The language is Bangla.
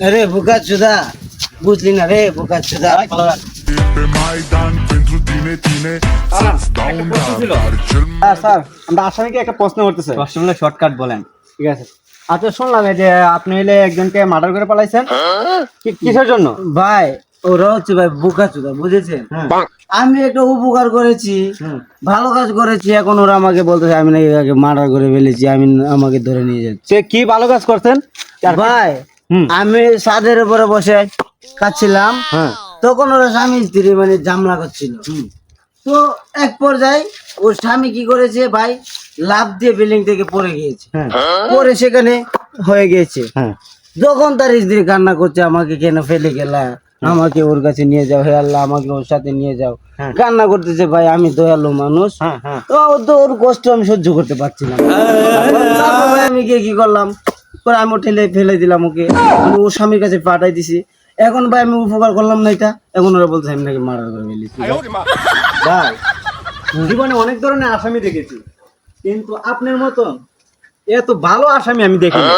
আরে বোকা চোদা, বুঝলি না রে বোকা চোদা। স্যার আমরা আসামিকে একটা প্রশ্ন করতেছি। প্রশ্নগুলো শর্টকাট বলেন। ঠিক আছে। আচ্ছা শুনলাম এই যে আপনি হলে একজনকে মার্ডার করে পালাইছেন, কিসের জন্য? ভাই ওরা হচ্ছে ভাই বোকা চোদা, বুঝেছেন? আমি একটা উপকার করেছি, ভালো কাজ করেছি, এখন ওরা আমাকে বলতেছে আমি নাকি মার্ডার করে ফেলেছি, আমাকে ধরে নিয়ে যাচ্ছে। সে কি ভালো কাজ করছেন? ভাই আমি ছাদের উপরে বসে খাচ্ছিলাম, তখন ওরা স্বামী স্ত্রী মানে ঝামেলা করছিল। তো এক পর্যায়ে ওর স্বামী কি করেছে ভাই, লাফ দিয়ে বিল্ডিং থেকে পড়ে গিয়েছে, পরে সেখানে হয়ে গিয়েছে। যখন তার স্ত্রী কান্না করছে আমাকে কেন ফেলে গেলা, আমাকে ওর কাছে নিয়ে যাও, হে আল্লাহ আমাকে ওর সাথে নিয়ে যাও, কান্না করতেছে। ভাই আমি দয়ালু মানুষ, তো ওর কষ্ট আমি সহ্য করতে পারছি না। তারপর ভাই আমি গিয়ে কি করলাম, পরে আমি ঠেলে ফেলে দিলাম ওকে, আমি ওর স্বামীর কাছে পাঠাই দিছি। এখন ভাই আমি উপকার করলাম না এটা, এখন ওরা বলছে আমি নাকি মার্ডার করে ফেলেছি। ভাই জীবনে অনেক ধরনের আসামি দেখেছি, কিন্তু আপনার মতন এত ভালো আসামি আমি দেখিনি।